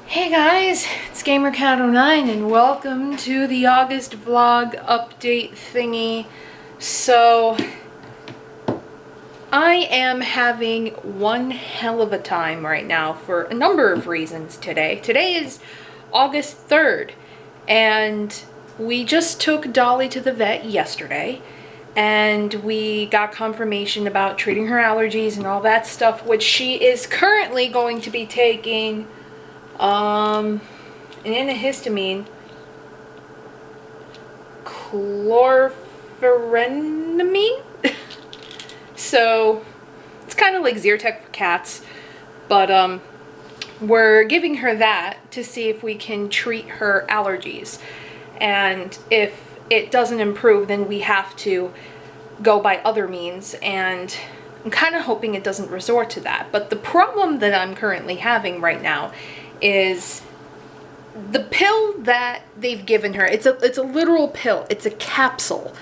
Hey guys, it's GamerCat09 and welcome to the August vlog update thingy. So, I am having one hell of a time right now for a number of reasons today. Today is August 3rd and we just took Dolly to the vet yesterday and we got confirmation about treating her allergies and all that stuff, which she is currently going to be taking an antihistamine, chlorpheramine. So it's kind of like Zyrtec for cats, but we're giving her that to see if we can treat her allergies, and if it doesn't improve then we have to go by other means, and I'm kind of hoping it doesn't resort to that. But the problem that I'm currently having right now is the pill that they've given her. It's a literal pill. It's a capsule,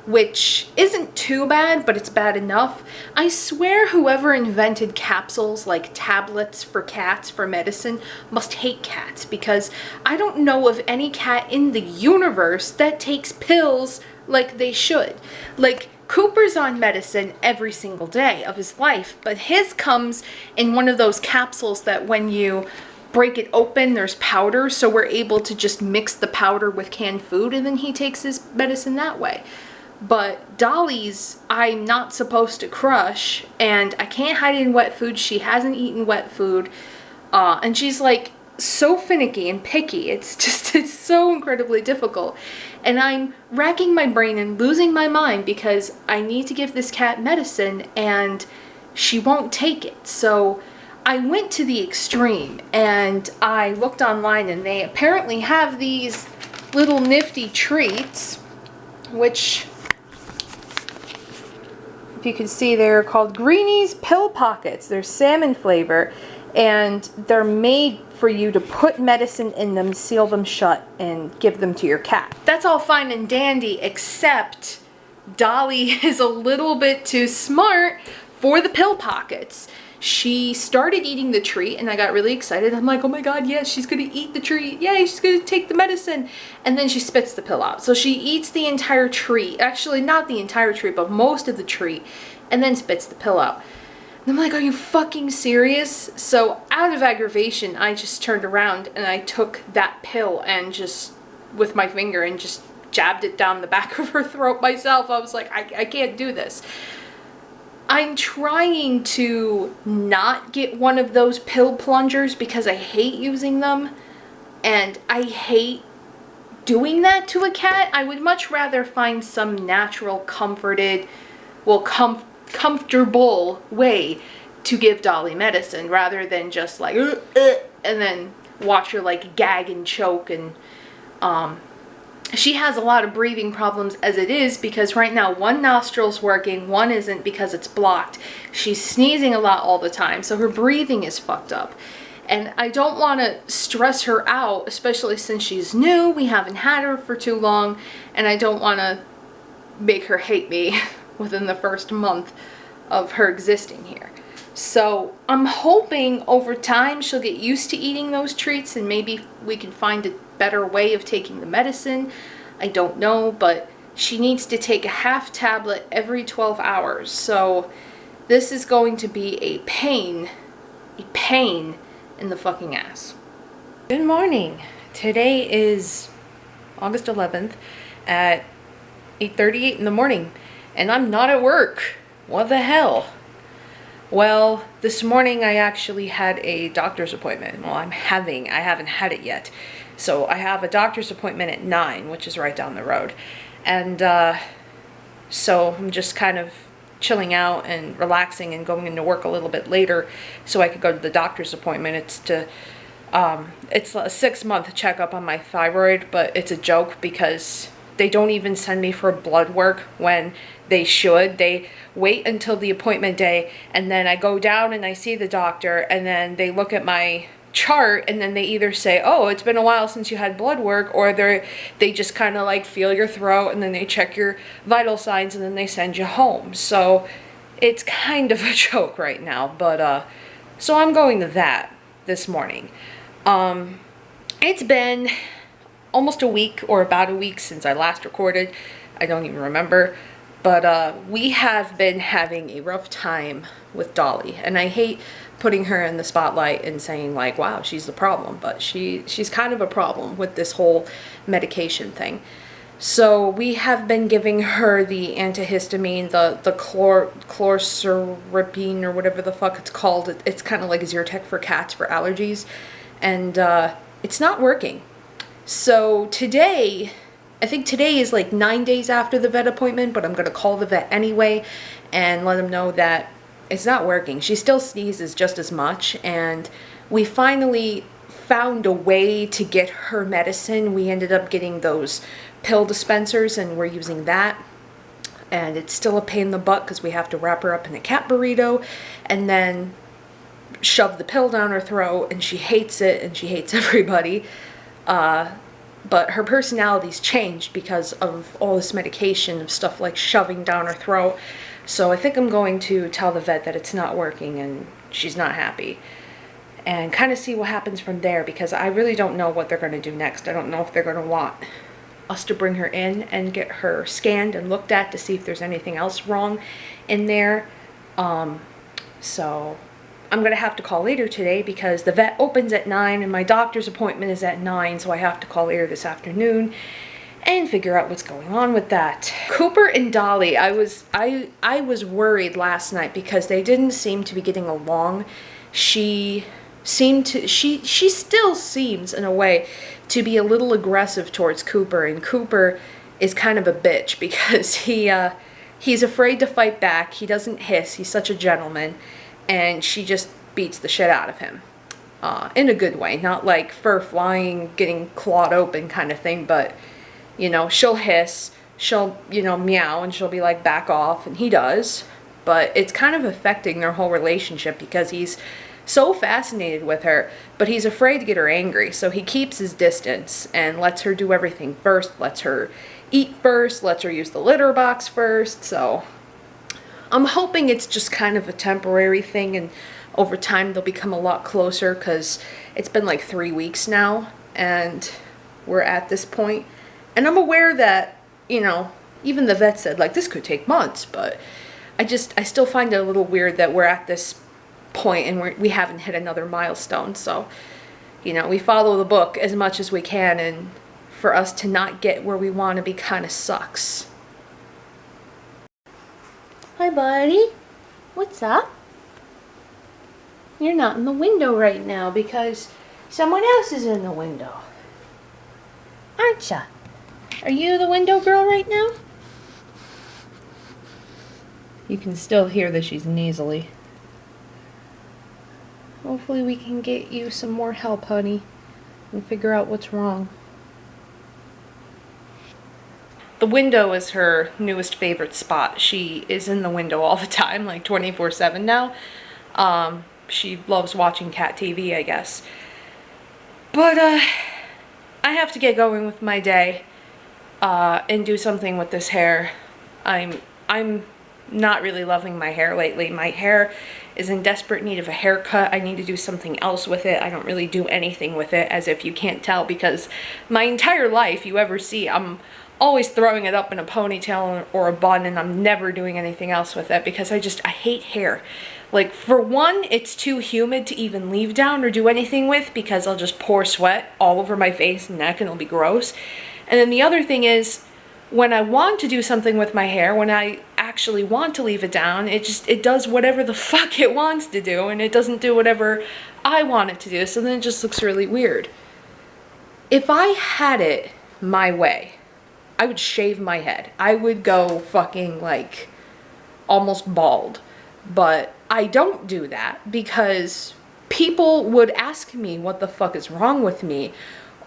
which isn't too bad, but it's bad enough. I swear whoever invented capsules like tablets for cats for medicine must hate cats, because I don't know of any cat in the universe that takes pills like they should. Like, Cooper's on medicine every single day of his life, but his comes in one of those capsules that when you break it open there's powder, so we're able to just mix the powder with canned food and then he takes his medicine that way. But Dolly's I'm not supposed to crush, and I can't hide it in wet food. She hasn't eaten wet food, and she's like so finicky and picky. It's so incredibly difficult, and I'm racking my brain and losing my mind because I need to give this cat medicine and she won't take it. So I went to the extreme and I looked online, and they apparently have these little nifty treats, which, if you can see, they're called Greenie's Pill Pockets. They're salmon flavor, and they're made for you to put medicine in them, seal them shut, and give them to your cat. That's all fine and dandy, except Dolly is a little bit too smart for the pill pockets. She started eating the treat and I got really excited. I'm like, oh my god, yes, she's gonna eat the treat. Yay, she's gonna take the medicine. And then she spits the pill out. So she eats the entire treat. Actually, not the entire treat, but most of the treat, and then spits the pill out. And I'm like, are you fucking serious? So out of aggravation, I just turned around and I took that pill and just, with my finger, and just jabbed it down the back of her throat myself. I was like, I can't do this. I'm trying to not get one of those pill plungers because I hate using them, and I hate doing that to a cat. I would much rather find some natural, comforted, well, comfortable way to give Dolly medicine rather than just like and then watch her like gag and choke. And she has a lot of breathing problems as it is, because right now one nostril's working, one isn't because it's blocked. She's sneezing a lot all the time, so her breathing is fucked up. And I don't want to stress her out, especially since she's new. We haven't had her for too long, and I don't want to make her hate me within the first month of her existing here. So I'm hoping over time she'll get used to eating those treats, and maybe we can find a better way of taking the medicine. I don't know, but she needs to take a half tablet every 12 hours. So This is going to be a pain in the fucking ass. Good morning. Today is August 11th at 8:38 in the morning, and I'm not at work. What the hell? Well, this morning I actually had a doctor's appointment. Well, I haven't had it yet. So I have a doctor's appointment at 9, which is right down the road. And so I'm just kind of chilling out and relaxing and going into work a little bit later so I could go to the doctor's appointment. It's a 6-month checkup on my thyroid, but it's a joke because they don't even send me for blood work when they should. They wait until the appointment day, and then I go down and I see the doctor, and then they look at my chart, and then they either say, oh, it's been a while since you had blood work, or they just kind of like feel your throat, and then they check your vital signs, and then they send you home. So it's kind of a joke right now, but so I'm going to that this morning. It's been almost a week, or about a week, since I last recorded. I don't even remember. But we have been having a rough time with Dollie. And I hate putting her in the spotlight and saying like, wow, she's the problem. But she's kind of a problem with this whole medication thing. So we have been giving her the antihistamine, the chlorserapine, or whatever the fuck it's called. It's kind of like Zyrtec for cats for allergies. And it's not working. So today, I think today is like 9 days after the vet appointment, but I'm going to call the vet anyway and let him know that it's not working. She still sneezes just as much, and we finally found a way to get her medicine. We ended up getting those pill dispensers, and we're using that. And it's still a pain in the butt because we have to wrap her up in a cat burrito and then shove the pill down her throat, and she hates it, and she hates everybody. But her personality's changed because of all this medication of stuff like shoving down her throat. So I think I'm going to tell the vet that it's not working and she's not happy. And kind of see what happens from there, because I really don't know what they're going to do next. I don't know if they're going to want us to bring her in and get her scanned and looked at to see if there's anything else wrong in there. So I'm going to have to call later today because the vet opens at 9 and my doctor's appointment is at 9, so I have to call later this afternoon and figure out what's going on with that. Cooper and Dollie, I was worried last night because they didn't seem to be getting along. She still seems in a way to be a little aggressive towards Cooper, and Cooper is kind of a bitch because he's afraid to fight back. He doesn't hiss. He's such a gentleman. And she just beats the shit out of him. In a good way. Not like fur flying, getting clawed open kind of thing. But, you know, she'll hiss. She'll, you know, meow. And she'll be like, back off. And he does. But it's kind of affecting their whole relationship because he's so fascinated with her. But he's afraid to get her angry. So he keeps his distance and lets her do everything first. Lets her eat first. Lets her use the litter box first. So I'm hoping it's just kind of a temporary thing, and over time they'll become a lot closer, because it's been like 3 weeks now and we're at this point. And I'm aware that, you know, even the vet said like this could take months, but I still find it a little weird that we're at this point and we haven't hit another milestone. So, you know, we follow the book as much as we can, and for us to not get where we want to be kind of sucks. Hi, buddy. What's up? You're not in the window right now because someone else is in the window. Aren't ya? Are you the window girl right now? You can still hear that she's nasally. Hopefully we can get you some more help, honey, and figure out what's wrong. The window is her newest favorite spot. She is in the window all the time, like 24/7 now. She loves watching cat TV, I guess. But I have to get going with my day and do something with this hair. I'm not really loving my hair lately. My hair is in desperate need of a haircut. I need to do something else with it. I don't really do anything with it, as if you can't tell, because my entire life, you ever see, I'm always throwing it up in a ponytail or a bun, and I'm never doing anything else with it because I hate hair. Like, for one, it's too humid to even leave down or do anything with because I'll just pour sweat all over my face and neck and it'll be gross. And then the other thing is, when I want to do something with my hair, when I actually want to leave it down, it does whatever the fuck it wants to do, and it doesn't do whatever I want it to do, so then it just looks really weird. If I had it my way, I would shave my head. I would go fucking, like, almost bald. But I don't do that because people would ask me what the fuck is wrong with me,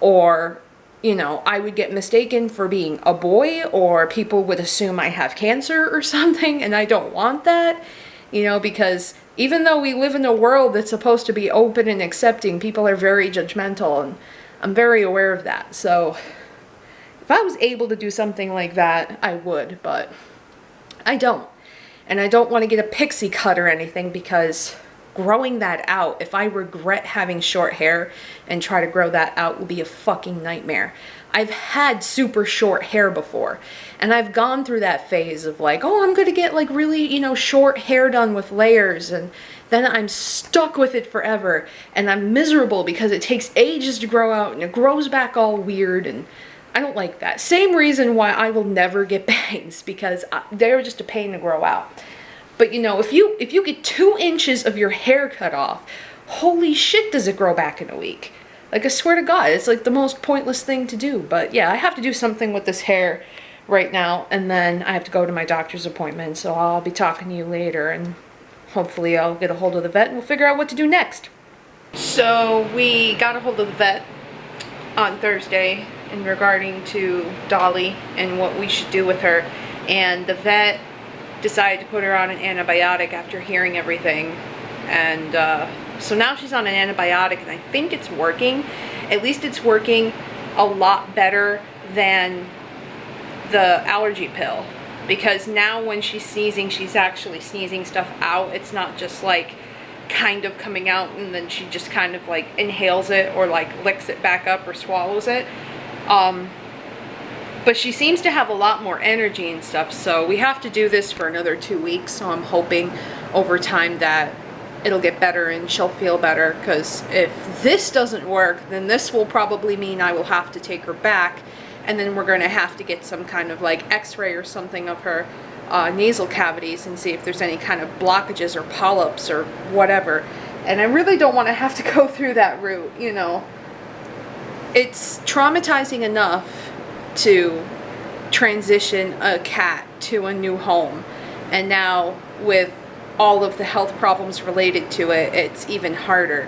or, you know, I would get mistaken for being a boy, or people would assume I have cancer or something, and I don't want that, you know, because even though we live in a world that's supposed to be open and accepting, people are very judgmental, and I'm very aware of that. So if I was able to do something like that, I would, but I don't. And I don't want to get a pixie cut or anything because growing that out, if I regret having short hair and try to grow that out, will be a fucking nightmare. I've had super short hair before, and I've gone through that phase of like, oh, I'm gonna get like really, you know, short hair done with layers, and then I'm stuck with it forever, and I'm miserable because it takes ages to grow out, and it grows back all weird, and I don't like that. Same reason why I will never get bangs, because they're just a pain to grow out. But you know, if you get 2 inches of your hair cut off, holy shit does it grow back in a week. Like, I swear to God, it's like the most pointless thing to do. But yeah, I have to do something with this hair right now, and then I have to go to my doctor's appointment, so I'll be talking to you later, and hopefully I'll get a hold of the vet and we'll figure out what to do next. So we got a hold of the vet on Thursday in regarding to Dollie and what we should do with her, and the vet decided to put her on an antibiotic after hearing everything, and so now she's on an antibiotic, and I think it's working. At least it's working a lot better than the allergy pill, because now when she's sneezing, she's actually sneezing stuff out. It's not just like kind of coming out and then she just kind of like inhales it or like licks it back up or swallows it. But she seems to have a lot more energy and stuff, so we have to do this for another 2 weeks, so I'm hoping over time that it'll get better and she'll feel better, because if this doesn't work, then this will probably mean I will have to take her back, and then we're going to have to get some kind of like x-ray or something of her nasal cavities and see if there's any kind of blockages or polyps or whatever. And I really don't want to have to go through that route, you know. It's traumatizing enough to transition a cat to a new home, and now with all of the health problems related to it, it's even harder.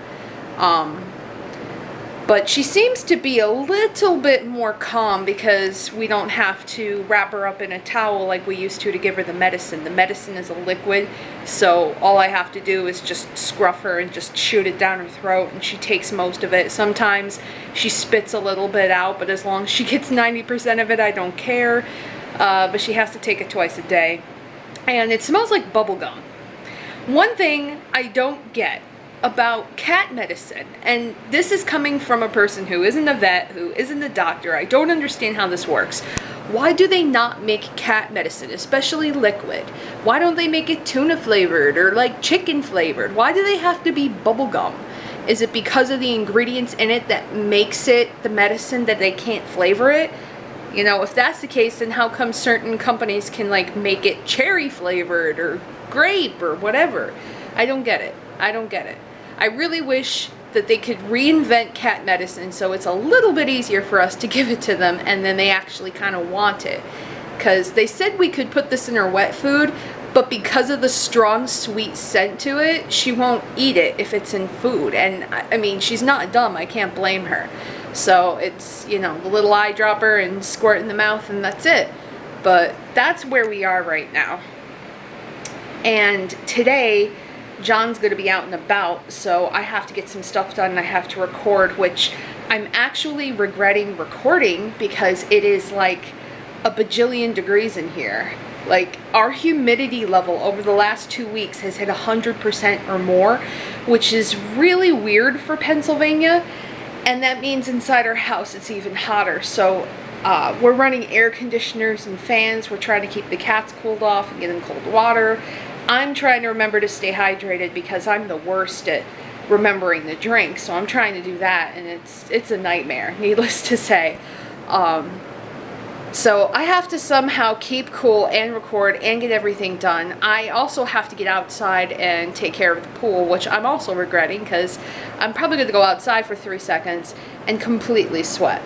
But she seems to be a little bit more calm because we don't have to wrap her up in a towel like we used to give her the medicine. The medicine is a liquid, so all I have to do is just scruff her and just shoot it down her throat, and she takes most of it. Sometimes she spits a little bit out, but as long as she gets 90% of it, I don't care. But she has to take it twice a day. And it smells like bubble gum. One thing I don't get about cat medicine, and this is coming from a person who isn't a vet, who isn't a doctor, I don't understand how this works. Why do they not make cat medicine, especially liquid? Why don't they make it tuna flavored or like chicken flavored? Why do they have to be bubblegum? Is it because of the ingredients in it that makes it the medicine that they can't flavor it? You know, if that's the case, then how come certain companies can like make it cherry flavored or grape or whatever? I don't get it. I don't get it. I really wish that they could reinvent cat medicine so it's a little bit easier for us to give it to them, and then they actually kind of want it. Because they said we could put this in her wet food, but because of the strong sweet scent to it, she won't eat it if it's in food. And I mean, she's not dumb, I can't blame her. So it's, you know, the little eyedropper and squirt in the mouth and that's it. But that's where we are right now. And today, John's going to be out and about, so I have to get some stuff done and I have to record, which I'm actually regretting recording because it is like a bajillion degrees in here. Like, our humidity level over the last 2 weeks has hit 100% or more, which is really weird for Pennsylvania, and that means inside our house it's even hotter. So We're running air conditioners and fans. We're trying to keep the cats cooled off and get them cold water. I'm trying to remember to stay hydrated because I'm the worst at remembering the drink, so I'm trying to do that, and it's a nightmare, needless to say. So I have to somehow keep cool and record and get everything done. I also have to get outside and take care of the pool, which I'm also regretting because I'm probably going to go outside for 3 seconds and completely sweat.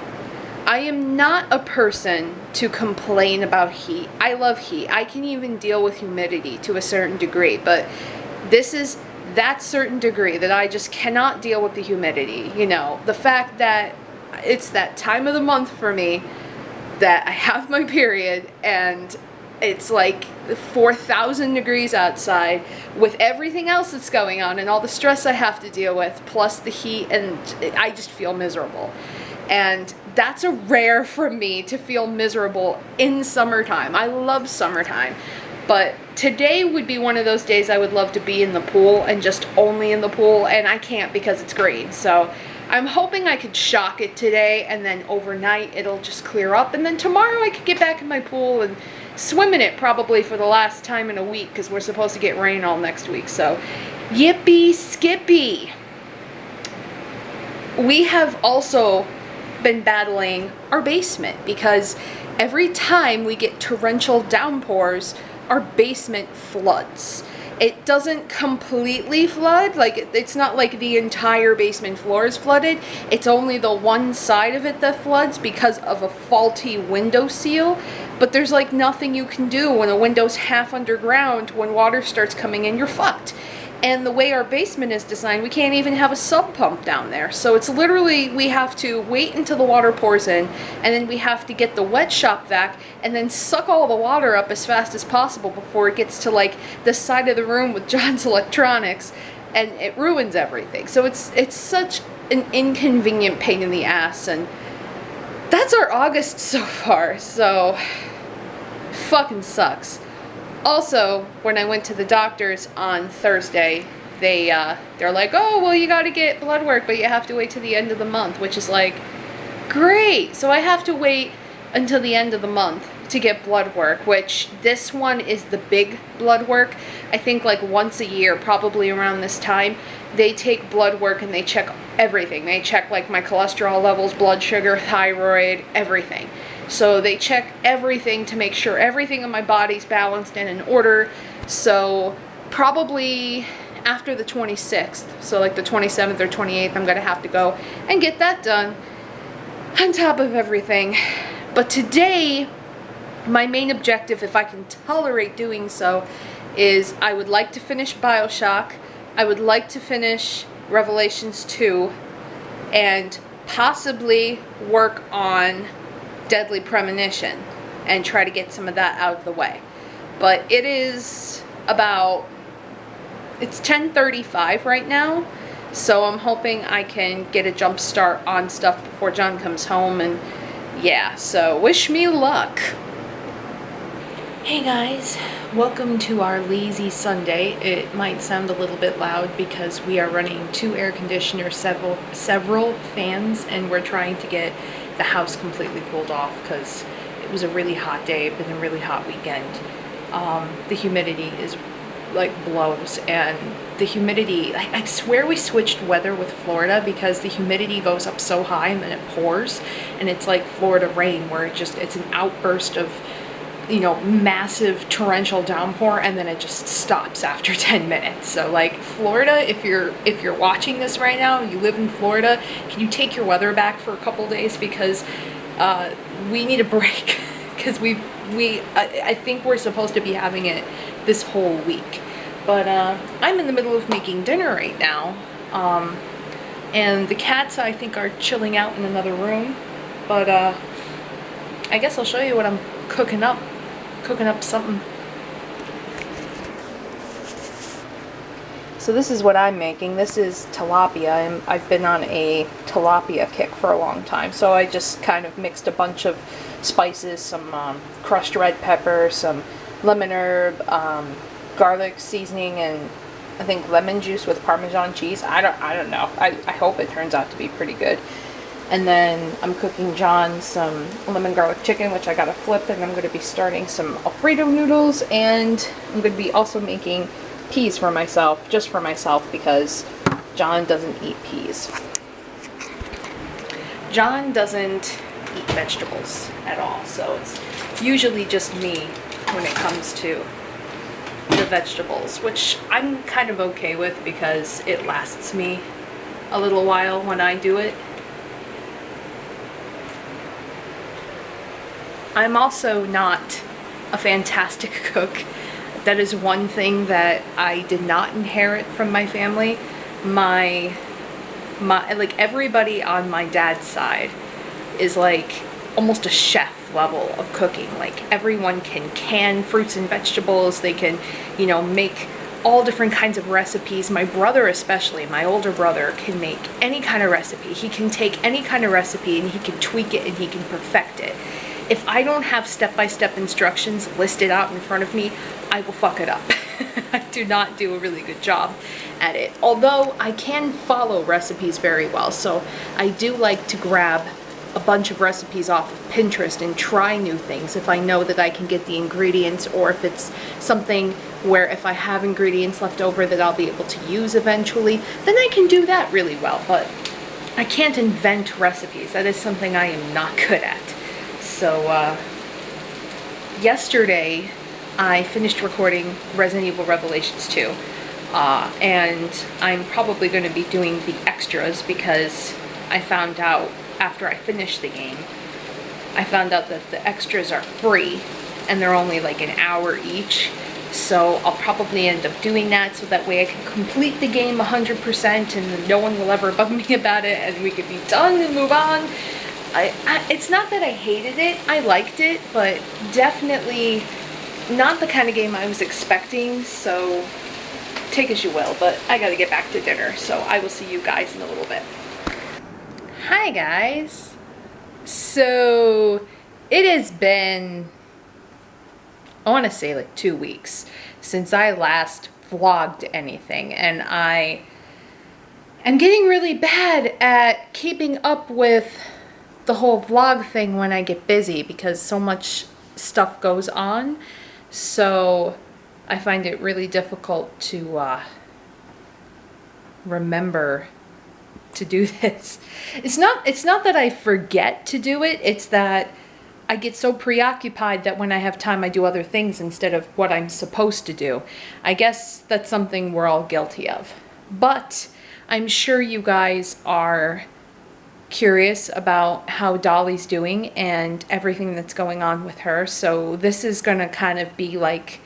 I am not a person to complain about heat. I love heat. I can even deal with humidity to a certain degree, but this is that certain degree that I just cannot deal with the humidity. You know, the fact that it's that time of the month for me that I have my period and it's like 4,000 degrees outside with everything else that's going on and all the stress I have to deal with, plus the heat, and I just feel miserable. And that's a rare for me to feel miserable in summertime. I love summertime. But today would be one of those days I would love to be in the pool and just only in the pool, and I can't because it's green. So I'm hoping I could shock it today, and then overnight it'll just clear up, and then tomorrow I could get back in my pool and swim in it probably for the last time in a week because we're supposed to get rain all next week. So yippee skippy. We have also been battling our basement because every time we get torrential downpours, our basement floods. It doesn't completely flood, like it's not like the entire basement floor is flooded. It's only the one side of it that floods because of a faulty window seal. But there's like nothing you can do when a window's half underground. When water starts coming in, you're fucked. And the way our basement is designed, we can't even have a sub pump down there. So it's literally, we have to wait until the water pours in, and then we have to get the wet shop vac and then suck all the water up as fast as possible before it gets to like the side of the room with John's electronics, and it ruins everything. So it's such an inconvenient pain in the ass, and that's our August so far. So fucking sucks. Also, when I went to the doctor's on Thursday, they're like, oh, well, you gotta get blood work, but you have to wait till the end of the month, which is like, great. So I have to wait until the end of the month to get blood work, which this one is the big blood work. I think like once a year, probably around this time, they take blood work and they check everything. They check like my cholesterol levels, blood sugar, thyroid, everything. So they check everything to make sure everything in my body's balanced and in order. So probably after the 26th, so like the 27th or 28th, I'm gonna have to go and get that done on top of everything. But today, my main objective, if I can tolerate doing so, is I would like to finish BioShock. I would like to finish Revelations 2 and possibly work on Deadly Premonition and try to get some of that out of the way. But it is about, it's 10:35 right now, so I'm hoping I can get a jump start on stuff before John comes home, and yeah, so wish me luck. Hey guys, welcome to our lazy Sunday. It might sound a little bit loud because we are running 2 air conditioners, several fans, and we're trying to get the house completely cooled off because it was a really hot day. It's been a really hot weekend. The humidity is like blows, and the humidity, I swear we switched weather with Florida because the humidity goes up so high and then it pours, and it's like Florida rain where it's an outburst of, you know, massive torrential downpour, and then it just stops after 10 minutes. So like Florida, if you're watching this right now, you live in Florida, can you take your weather back for a couple days, because we need a break because I think we're supposed to be having it this whole week. But I'm in the middle of making dinner right now, and the cats I think are chilling out in another room, but I guess I'll show you what I'm cooking up something. So this is what I'm making. This is tilapia. I've been on a tilapia kick for a long time. So I just kind of mixed a bunch of spices, some crushed red pepper, some lemon herb, garlic seasoning, and I think lemon juice with Parmesan cheese. I don't know. I hope it turns out to be pretty good. And then I'm cooking John some lemon garlic chicken, which I gotta flip, and I'm gonna be starting some Alfredo noodles, and I'm gonna be also making peas for myself, just for myself, because John doesn't eat peas. John doesn't eat vegetables at all, so it's usually just me when it comes to the vegetables, which I'm kind of okay with because it lasts me a little while when I do it. I'm also not a fantastic cook. That is one thing that I did not inherit from my family. Like everybody on my dad's side is like almost a chef level of cooking. Like everyone can can fruits and vegetables. They can, you know, make all different kinds of recipes. My brother especially, my older brother, can make any kind of recipe. He can take any kind of recipe and he can tweak it and he can perfect it. If I don't have step-by-step instructions listed out in front of me, I will fuck it up. I do not do a really good job at it. Although I can follow recipes very well, so I do like to grab a bunch of recipes off of Pinterest and try new things if I know that I can get the ingredients, or if it's something where if I have ingredients left over that I'll be able to use eventually, then I can do that really well. But I can't invent recipes. That is something I am not good at. So yesterday I finished recording Resident Evil Revelations 2, and I'm probably going to be doing the extras because I found out after I finished the game, I found out that the extras are free and they're only like an hour each. So I'll probably end up doing that so that way I can complete the game 100% and no one will ever bug me about it and we can be done and move on. It's not that I hated it, I liked it, but definitely not the kind of game I was expecting, so take as you will, but I gotta get back to dinner, so I will see you guys in a little bit. Hi guys! So it has been, I want to say like 2 weeks since I last vlogged anything, and I am getting really bad at keeping up with the whole vlog thing when I get busy because so much stuff goes on. So I find it really difficult to remember to do this. It's not that I forget to do it, it's that I get so preoccupied that when I have time I do other things instead of what I'm supposed to do. I guess that's something we're all guilty of. But I'm sure you guys are curious about how Dollie's doing and everything that's going on with her. So this is gonna kind of be like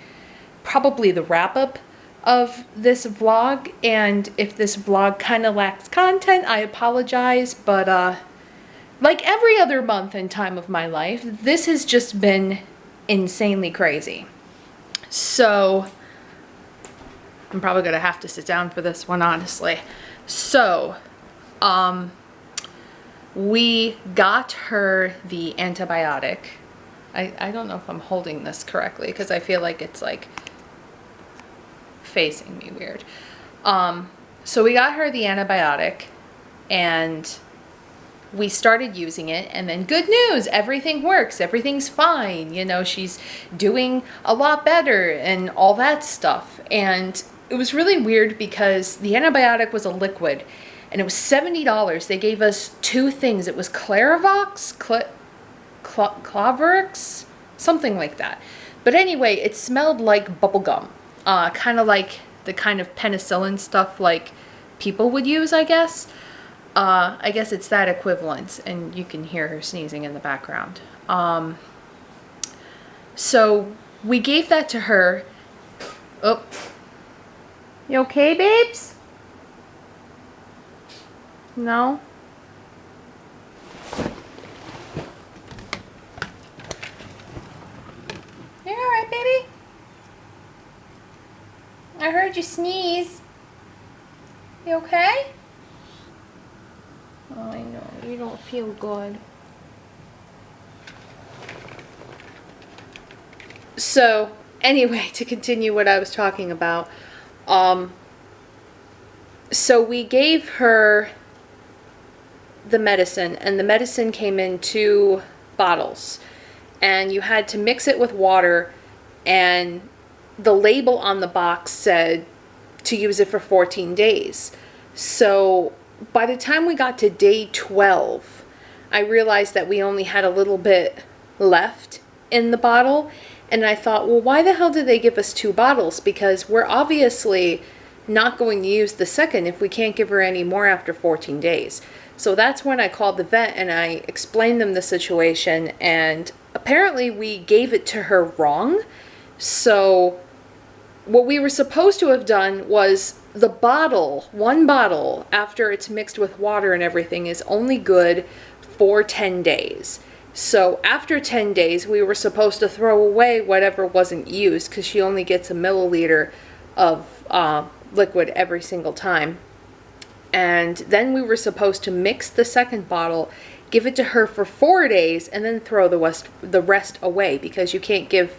probably the wrap-up of this vlog, and if this vlog kind of lacks content, I apologize, but like every other month and time of my life, this has just been insanely crazy. So I'm probably gonna have to sit down for this one, honestly. So we got her the antibiotic. I don't know if I'm holding this correctly because I feel like it's like facing me weird. So we got her the antibiotic and we started using it, and then good news, everything works, everything's fine, you know, she's doing a lot better and all that stuff. And it was really weird because the antibiotic was a liquid and it was $70. They gave us two things. It was Clarivox, Claverix, something like that. But anyway, it smelled like bubblegum, kind of like the kind of penicillin stuff like people would use, I guess. I guess it's that equivalent, and you can hear her sneezing in the background. So we gave that to her. Oh, you okay, babes? No? You're alright, baby? I heard you sneeze. You okay? Oh, I know. You don't feel good. So, anyway, to continue what I was talking about, so we gave her the medicine, and the medicine came in 2 bottles, and you had to mix it with water, and the label on the box said to use it for 14 days. So by the time we got to day 12, I realized that we only had a little bit left in the bottle, and I thought, well, why the hell did they give us 2 bottles? Because we're obviously not going to use the second if we can't give her any more after 14 days. So that's when I called the vet and I explained them the situation, and apparently we gave it to her wrong. So what we were supposed to have done was the bottle, 1 bottle, after it's mixed with water and everything, is only good for 10 days. So after 10 days, we were supposed to throw away whatever wasn't used, because she only gets a milliliter of liquid every single time. And then we were supposed to mix the second bottle, give it to her for 4 days, and then throw the rest away, because you can't give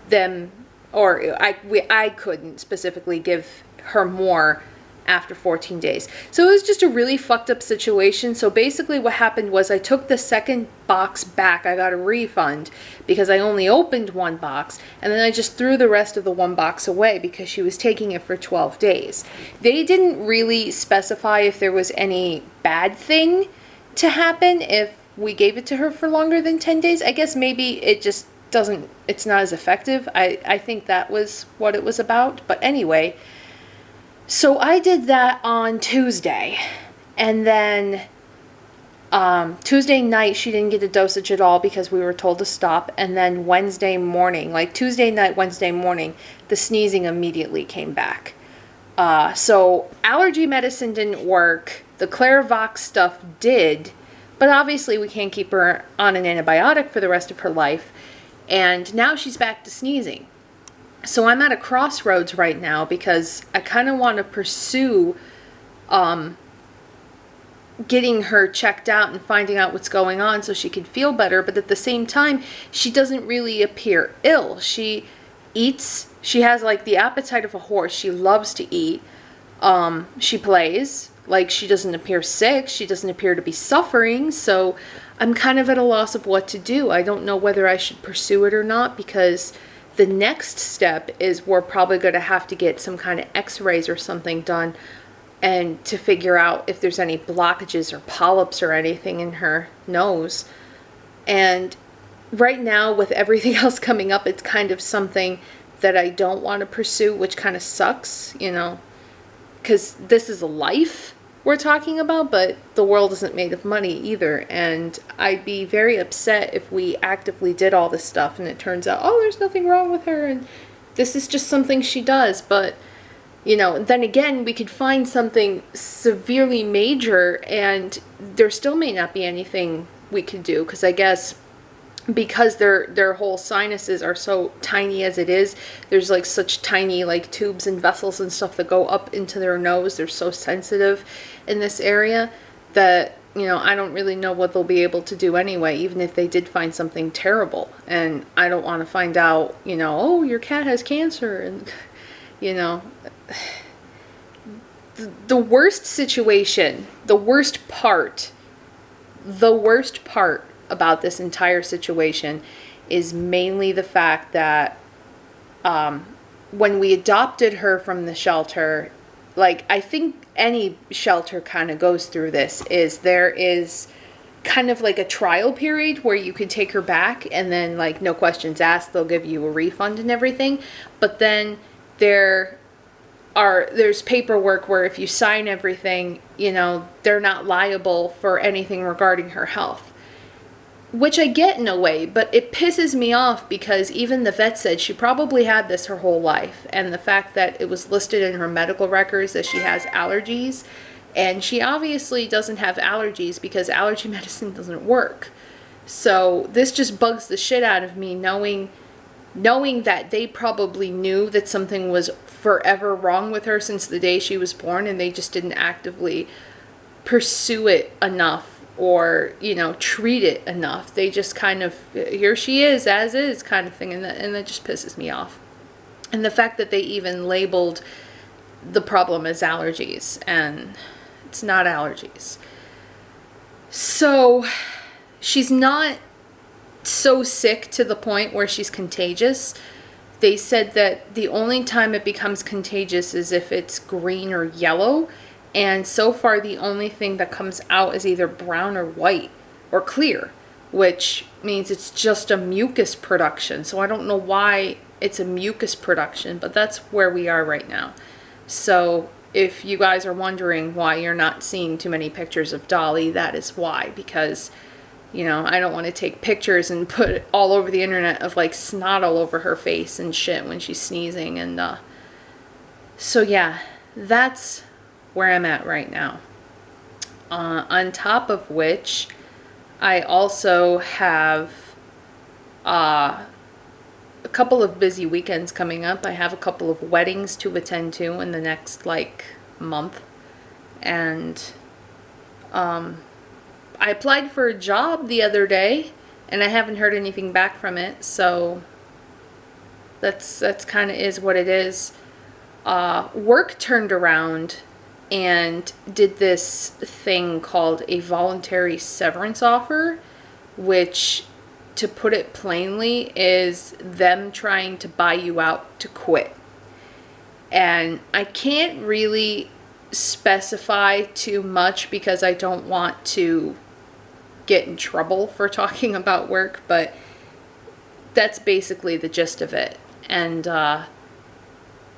them, or I couldn't specifically give her more after 14 days. So it was just a really fucked up situation. So basically what happened was I took the second box back. I got a refund because I only opened 1 box, and then I just threw the rest of the 1 box away because she was taking it for 12 days. They didn't really specify if there was any bad thing to happen if we gave it to her for longer than 10 days. I guess maybe it just it's not as effective. I think that was what it was about. But anyway, so I did that on Tuesday, and then Tuesday night she didn't get a dosage at all because we were told to stop, and then Wednesday morning, like Tuesday night, Wednesday morning, the sneezing immediately came back. So allergy medicine didn't work, the Clairvox stuff did, but obviously we can't keep her on an antibiotic for the rest of her life, and now she's back to sneezing. So I'm at a crossroads right now because I kind of want to pursue getting her checked out and finding out what's going on so she can feel better. But at the same time, she doesn't really appear ill. She eats. She has like the appetite of a horse. She loves to eat. She plays. Like, she doesn't appear sick. She doesn't appear to be suffering. So I'm kind of at a loss of what to do. I don't know whether I should pursue it or not, because the next step is we're probably going to have to get some kind of x-rays or something done, and to figure out if there's any blockages or polyps or anything in her nose. And right now, with everything else coming up, it's kind of something that I don't want to pursue, which kind of sucks, you know, because this is a life we're talking about, but the world isn't made of money either, and I'd be very upset if we actively did all this stuff and it turns out, oh, there's nothing wrong with her and this is just something she does. But, you know, then again, we could find something severely major and there still may not be anything we could do, because I guess because their whole sinuses are so tiny as it is, there's like such tiny like tubes and vessels and stuff that go up into their nose. They're so sensitive in this area that, you know, I don't really know what they'll be able to do anyway, even if they did find something terrible. And I don't want to find out, you know, oh, your cat has cancer, and, you know, the worst situation, the worst part about this entire situation is mainly the fact that when we adopted her from the shelter, like, I think any shelter kind of goes through this, is there is kind of like a trial period where you can take her back and then, like, no questions asked, they'll give you a refund and everything. But then there's paperwork where if you sign everything, you know, they're not liable for anything regarding her health. Which I get in a way, but it pisses me off because even the vet said she probably had this her whole life. And the fact that it was listed in her medical records that she has allergies, and she obviously doesn't have allergies because allergy medicine doesn't work. So this just bugs the shit out of me, knowing that they probably knew that something was forever wrong with her since the day she was born, and they just didn't actively pursue it enough, or, you know, treat it enough. They just kind of, here she is, as is, kind of thing, and that just pisses me off. And the fact that they even labeled the problem as allergies, and it's not allergies. So she's not so sick to the point where she's contagious. They said that the only time it becomes contagious is if it's green or yellow. And so far, the only thing that comes out is either brown or white or clear, which means it's just a mucus production. So I don't know why it's a mucus production, but that's where we are right now. So if you guys are wondering why you're not seeing too many pictures of Dollie, that is why. Because, you know, I don't want to take pictures and put it all over the internet of like snot all over her face and shit when she's sneezing. And so yeah, that's where I'm at right now. On top of which, I also have a couple of busy weekends coming up. I have a couple of weddings to attend to in the next like month. And I applied for a job the other day and I haven't heard anything back from it. So that's kind of is what it is. Work turned around and did this thing called a voluntary severance offer, which, to put it plainly, is them trying to buy you out to quit. And I can't really specify too much because I don't want to get in trouble for talking about work, but that's basically the gist of it. And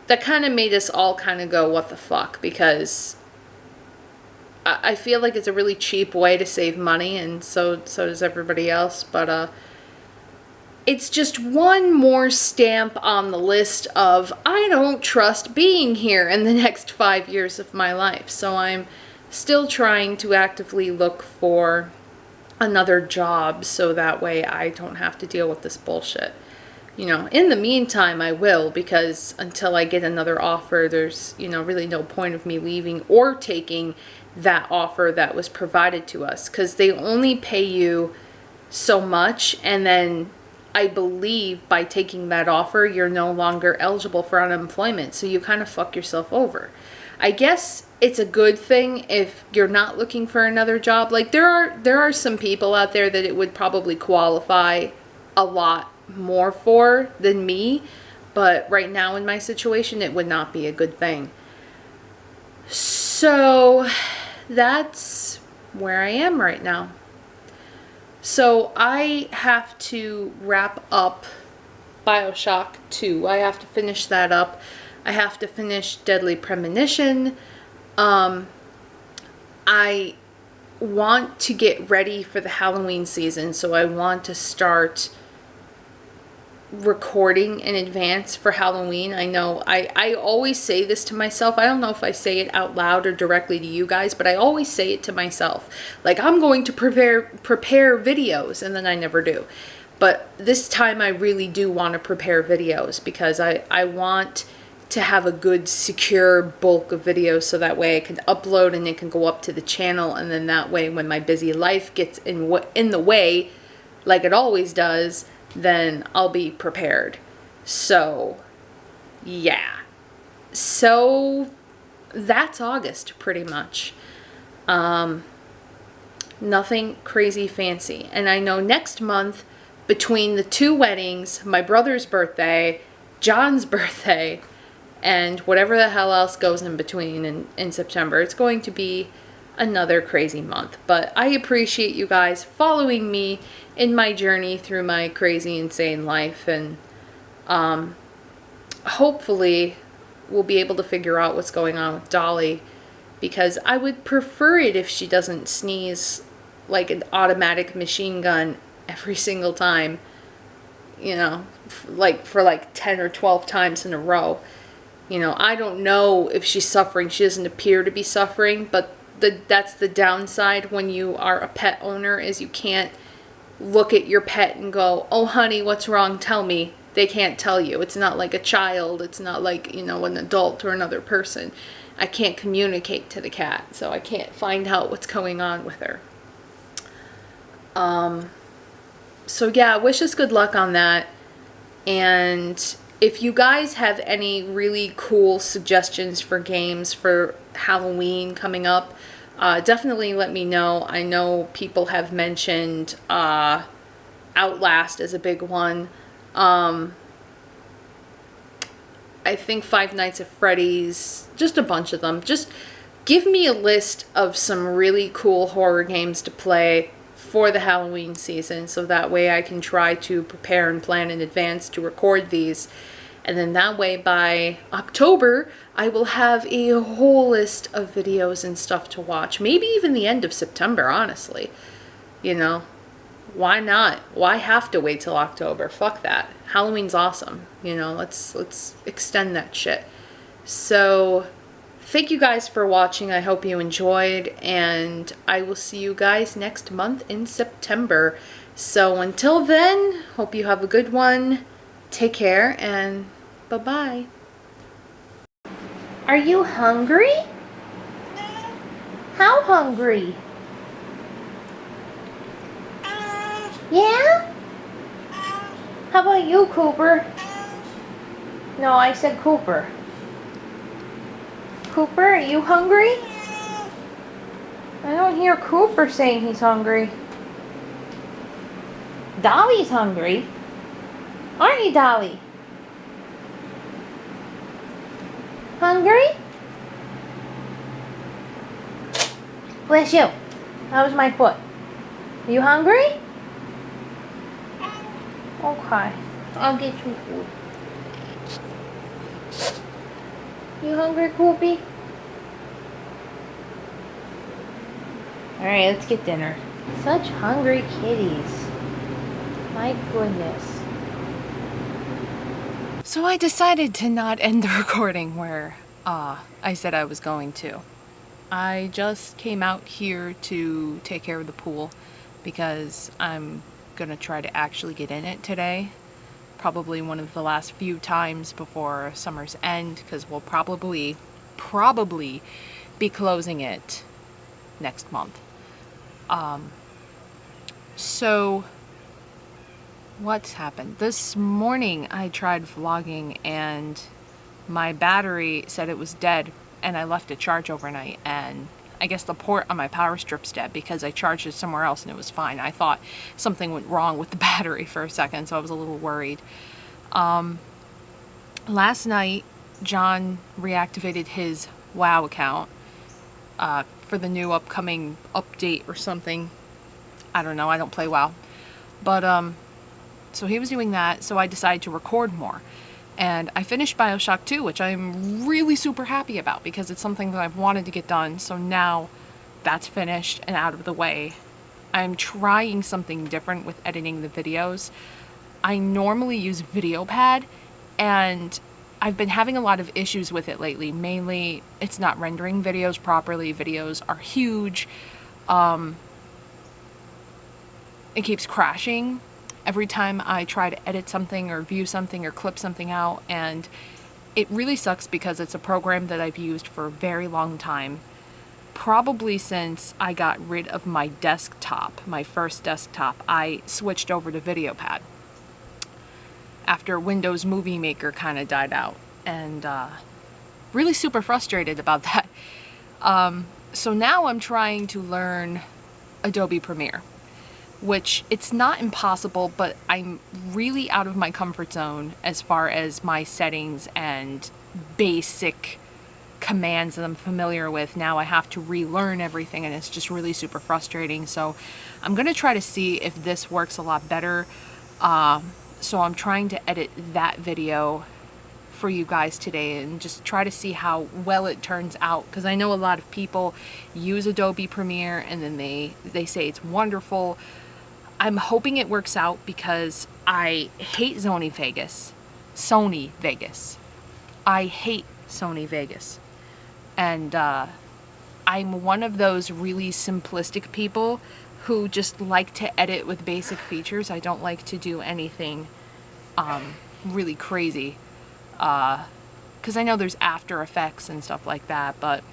that kind of made us all kind of go, what the fuck? Because I feel like it's a really cheap way to save money, and so does everybody else. But it's just one more stamp on the list of I don't trust being here in the next 5 years of my life. So I'm still trying to actively look for another job so that way I don't have to deal with this bullshit. You know, in the meantime, I will, because until I get another offer, there's, you know, really no point of me leaving or taking that offer that was provided to us, because they only pay you so much, and then I believe by taking that offer, you're no longer eligible for unemployment, so you kind of fuck yourself over. I guess it's a good thing if you're not looking for another job. Like, there are some people out there that it would probably qualify a lot more for than me, but right now in my situation it would not be a good thing. So that's where I am right now. So I have to wrap up BioShock 2. I have to finish that up. I have to finish Deadly Premonition. I want to get ready for the Halloween season, so I want to start recording in advance for Halloween. I know I always say this to myself. I don't know if I say it out loud or directly to you guys, but I always say it to myself. Like, I'm going to prepare videos, and then I never do. But this time I really do want to prepare videos, because I want to have a good secure bulk of videos, so that way I can upload and it can go up to the channel, and then that way when my busy life gets in the way, like it always does, then I'll be prepared. So yeah, so that's August pretty much. Nothing crazy fancy. And I know next month, between the 2 weddings, my brother's birthday, John's birthday, and whatever the hell else goes in between in September, it's going to be another crazy month. But I appreciate you guys following me in my journey through my crazy, insane life, and hopefully we'll be able to figure out what's going on with Dollie, because I would prefer it if she doesn't sneeze like an automatic machine gun every single time, you know, like for like 10 or 12 times in a row. You know, I don't know if she's suffering. She doesn't appear to be suffering, but that's the downside when you are a pet owner, is you can't look at your pet and go, oh honey, what's wrong, tell me. They can't tell you. It's not like a child. It's not like, you know, an adult or another person. I can't communicate to the cat, so I can't find out what's going on with her. So yeah, wish us good luck on that. And if you guys have any really cool suggestions for games for Halloween coming up, Definitely let me know. I know people have mentioned Outlast as a big one. I think Five Nights at Freddy's, just a bunch of them. Just give me a list of some really cool horror games to play for the Halloween season, so that way I can try to prepare and plan in advance to record these. And then that way by October, I will have a whole list of videos and stuff to watch. Maybe even the end of September, honestly. You know, why not? Why have to wait till October? Fuck that. Halloween's awesome. You know, let's extend that shit. So, thank you guys for watching. I hope you enjoyed, and I will see you guys next month in September. So until then, hope you have a good one. Take care, and bye-bye. Are you hungry? How hungry? Yeah? How about you, Cooper? No, I said Cooper. Cooper, are you hungry? I don't hear Cooper saying he's hungry. Dollie's hungry. Aren't you, Dollie? Hungry? Bless you. That was my foot. Are you hungry? Okay. I'll get you food. You hungry, Koopy? Alright, let's get dinner. Such hungry kitties. My goodness. So I decided to not end the recording where I said I was going to. I just came out here to take care of the pool because I'm gonna try to actually get in it today. Probably one of the last few times before summer's end, because we'll probably be closing it next month. So what's happened? This morning I tried vlogging and my battery said it was dead, and I left it charge overnight, and I guess the port on my power strip's dead because I charged it somewhere else and it was fine. I thought something went wrong with the battery for a second, so I was a little worried. Last night, John reactivated his WoW account for the new upcoming update or something. I don't know, I don't play WoW. But, so he was doing that, so I decided to record more. And I finished Bioshock 2, which I'm really super happy about because it's something that I've wanted to get done. So now that's finished and out of the way. I'm trying something different with editing the videos. I normally use VideoPad, and I've been having a lot of issues with it lately. Mainly, it's not rendering videos properly. Videos are huge. It keeps crashing every time I try to edit something or view something or clip something out, and it really sucks because it's a program that I've used for a very long time. Probably since I got rid of my desktop, my first desktop, I switched over to VideoPad after Windows Movie Maker kind of died out, and really super frustrated about that. So now I'm trying to learn Adobe Premiere, which it's not impossible, but I'm really out of my comfort zone as far as my settings and basic commands that I'm familiar with. Now I have to relearn everything, and it's just really super frustrating. So I'm gonna try to see if this works a lot better. So I'm trying to edit that video for you guys today and just try to see how well it turns out, because I know a lot of people use Adobe Premiere and then they say it's wonderful. I'm hoping it works out because I hate Sony Vegas. I hate Sony Vegas. And I'm one of those really simplistic people who just like to edit with basic features. I don't like to do anything really crazy. Because I know there's After Effects and stuff like that, but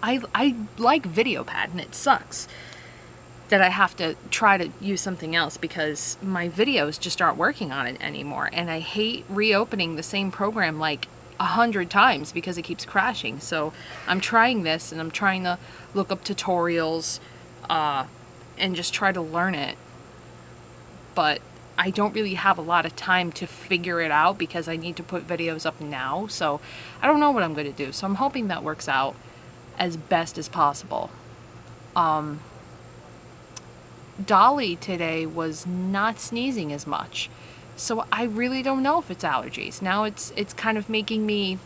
I like VideoPad, and it sucks that I have to try to use something else because my videos just aren't working on it anymore. And I hate reopening the same program like 100 times because it keeps crashing. So I'm trying this, and I'm trying to look up tutorials and just try to learn it. But I don't really have a lot of time to figure it out because I need to put videos up now. So I don't know what I'm going to do. So I'm hoping that works out as best as possible. Dollie today was not sneezing as much. So I really don't know if it's allergies. Now it's kind of making me,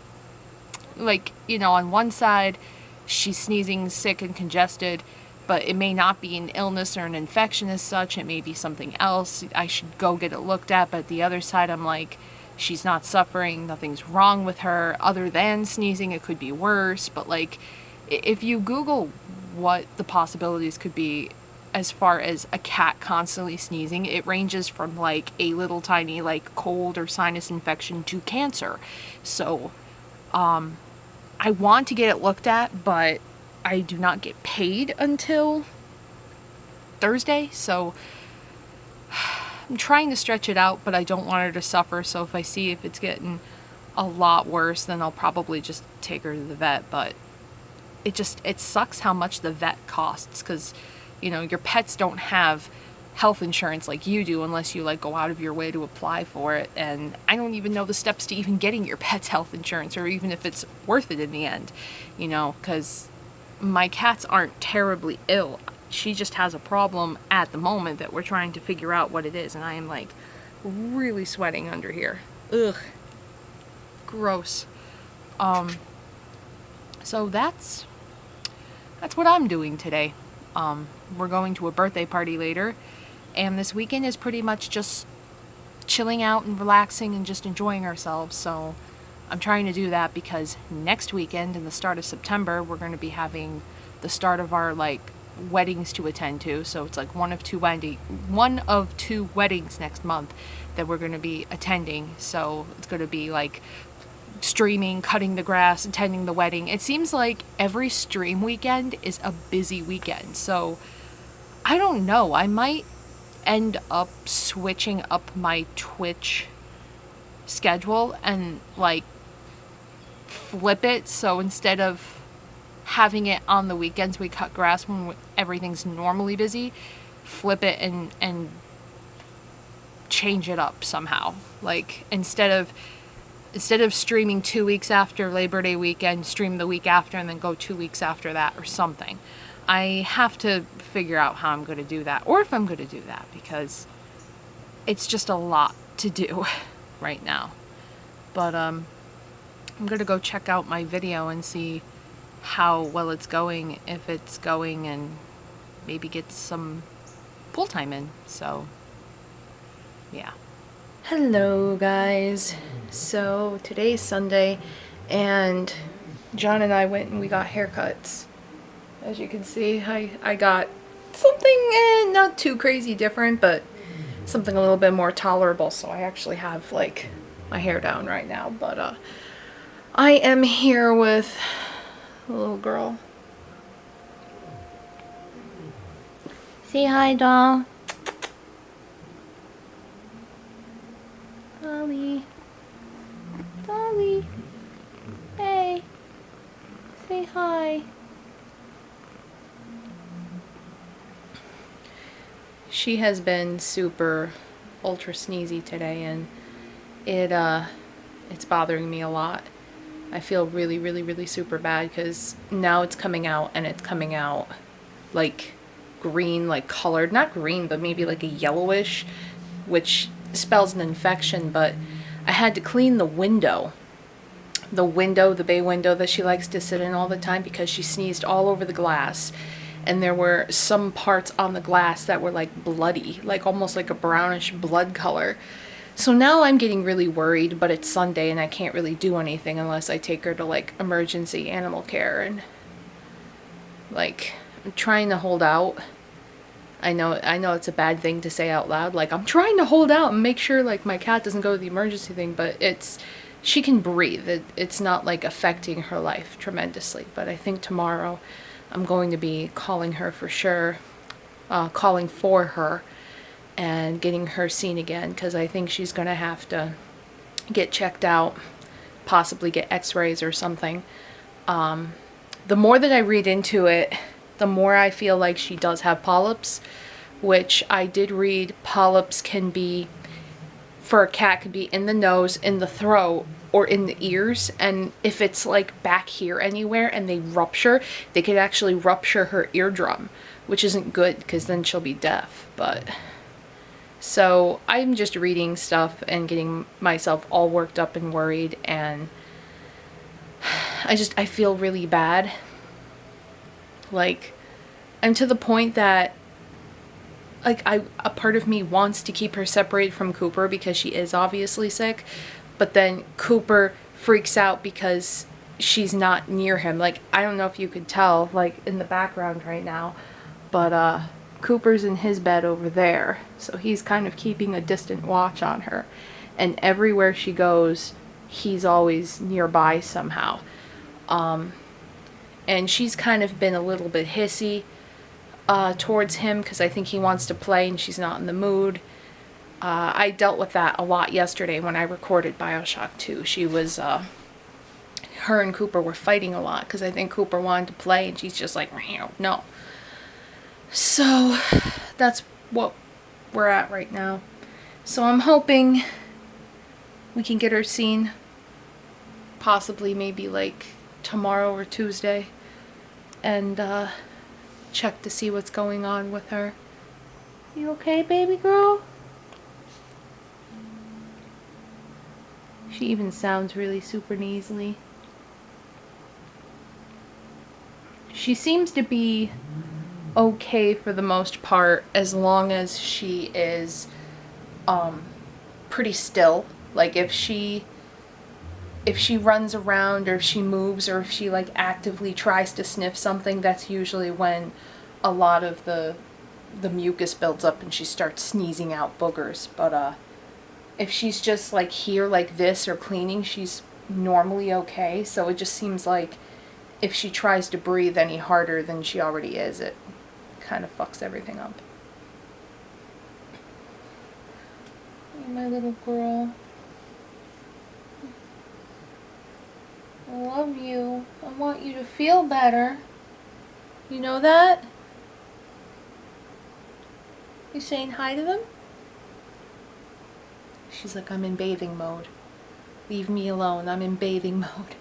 like, you know, on one side she's sneezing, sick and congested, but it may not be an illness or an infection as such. It may be something else. I should go get it looked at. But the other side, I'm like, she's not suffering. Nothing's wrong with her other than sneezing. It could be worse. But like, if you Google what the possibilities could be as far as a cat constantly sneezing, it ranges from like a little tiny like cold or sinus infection to cancer. So I want to get it looked at, but I do not get paid until Thursday, so I'm trying to stretch it out, but I don't want her to suffer. So if I see if it's getting a lot worse, then I'll probably just take her to the vet. But it sucks how much the vet costs, because you know, your pets don't have health insurance like you do unless you like go out of your way to apply for it. And I don't even know the steps to even getting your pet's health insurance, or even if it's worth it in the end, you know, because my cats aren't terribly ill. She just has a problem at the moment that we're trying to figure out what it is. And I am like really sweating under here. Ugh. Gross. So that's what I'm doing today. We're going to a birthday party later, and this weekend is pretty much just chilling out and relaxing and just enjoying ourselves. So I'm trying to do that because next weekend, in the start of September, we're going to be having the start of our like weddings to attend to. So it's like one of two weddings next month that we're going to be attending. So it's going to be like streaming, cutting the grass, attending the wedding. It seems like every stream weekend is a busy weekend. So I don't know. I might end up switching up my Twitch schedule and like flip it. So instead of having it on the weekends we cut grass when everything's normally busy, flip it and change it up somehow. Like instead of streaming 2 weeks after Labor Day weekend, stream the week after and then go 2 weeks after that or something. I have to figure out how I'm going to do that, or if I'm going to do that, because it's just a lot to do right now. But I'm going to go check out my video and see how well it's going, if it's going, and maybe get some pool time in. So yeah. Hello guys. So today's Sunday, and John and I went and we got haircuts. As you can see, I got something not too crazy different, but something a little bit more tolerable. So I actually have like my hair down right now, but I am here with a little girl. Say hi, doll. Dollie. Dollie. Hey. Say hi. She has been super ultra sneezy today, and it's bothering me a lot. I feel really super bad because now it's coming out, and it's coming out like green, like colored, not green, but maybe like a yellowish, which spells an infection. But I had to clean the window, the bay window that she likes to sit in all the time, because she sneezed all over the glass. And there were some parts on the glass that were like bloody, like almost like a brownish blood color. So now I'm getting really worried, but it's Sunday and I can't really do anything unless I take her to like emergency animal care. And like, I'm trying to hold out. I know it's a bad thing to say out loud. Like, I'm trying to hold out and make sure like my cat doesn't go to the emergency thing, but she can breathe. It's not like affecting her life tremendously. But I think tomorrow I'm going to be calling her for sure, calling for her and getting her seen again, because I think she's going to have to get checked out, possibly get x-rays or something. The more that I read into it, the more I feel like she does have polyps, which I did read polyps can be, for a cat, could be in the nose, in the throat, or in the ears. And if it's like back here anywhere and they rupture, they could actually rupture her eardrum, which isn't good because then she'll be deaf. But so I'm just reading stuff and getting myself all worked up and worried, and I feel really bad. Like, I'm to the point that, like, a part of me wants to keep her separated from Cooper because she is obviously sick, but then Cooper freaks out because she's not near him. Like, I don't know if you could tell, like, in the background right now, but Cooper's in his bed over there, so he's kind of keeping a distant watch on her, and everywhere she goes, he's always nearby somehow. And she's kind of been a little bit hissy towards him because I think he wants to play and she's not in the mood. I dealt with that a lot yesterday when I recorded Bioshock 2. She was, her and Cooper were fighting a lot because I think Cooper wanted to play and she's just like, no. So that's what we're at right now. So I'm hoping we can get her seen possibly maybe like tomorrow or Tuesday, and check to see what's going on with her. You okay, baby girl? She even sounds really super nasally. She seems to be okay for the most part, as long as she is pretty still. Like if she runs around, or if she moves, or if she like actively tries to sniff something, that's usually when a lot of the mucus builds up and she starts sneezing out boogers. But if she's just like here like this or cleaning, she's normally okay. So it just seems like if she tries to breathe any harder than she already is, it kind of fucks everything up. My little girl. I love you. I want you to feel better. You know that? You saying hi to them? She's like, I'm in bathing mode. Leave me alone. I'm in bathing mode.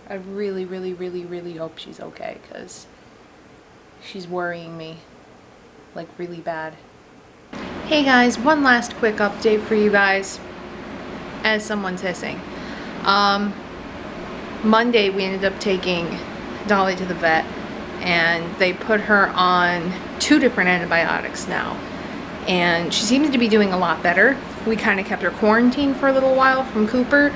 I really, really, really, really hope she's okay, because she's worrying me, like, really bad. Hey guys, one last quick update for you guys. As someone's hissing. Monday we ended up taking Dolly to the vet, and they put her on 2 different antibiotics now, and she seems to be doing a lot better. We kind of kept her quarantined for a little while from Cooper,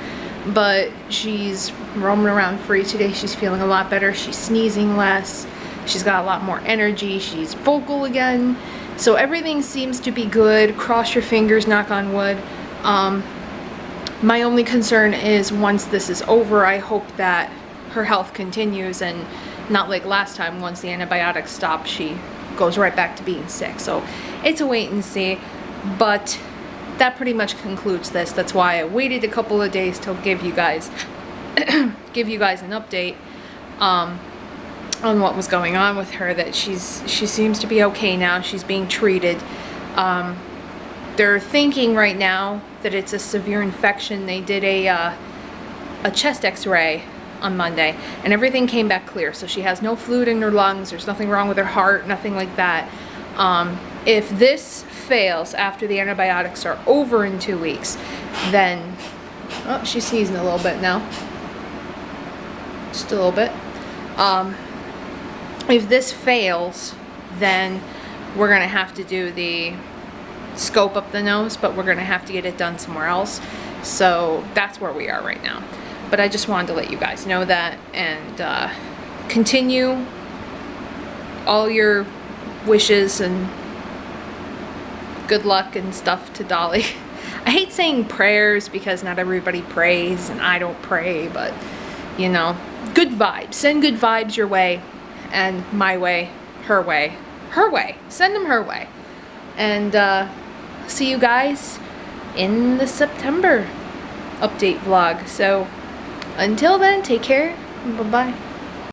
but she's roaming around free today. She's feeling a lot better. She's sneezing less. She's got a lot more energy. She's vocal again. So everything seems to be good. Cross your fingers, knock on wood. My only concern is once this is over, I hope that her health continues, and not like last time, once the antibiotics stop, she goes right back to being sick. So it's a wait and see, but that pretty much concludes this. That's why I waited a couple of days to give you guys an update on what was going on with her, that she seems to be okay now. She's being treated. They're thinking right now that it's a severe infection. They did a chest x-ray on Monday, and everything came back clear. So she has no fluid in her lungs. There's nothing wrong with her heart, nothing like that. If this fails after the antibiotics are over in 2 weeks, then... Oh, she's sneezing a little bit now. Just a little bit. If this fails, then we're going to have to do the scope up the nose, but we're going to have to get it done somewhere else. So that's where we are right now. But I just wanted to let you guys know that, and continue all your wishes and good luck and stuff to Dolly. I hate saying prayers because not everybody prays, and I don't pray, but you know, good vibes. Send good vibes your way, and my way, her way. Send them her way. And see you guys in the September update vlog. So until then, take care. Bye-bye.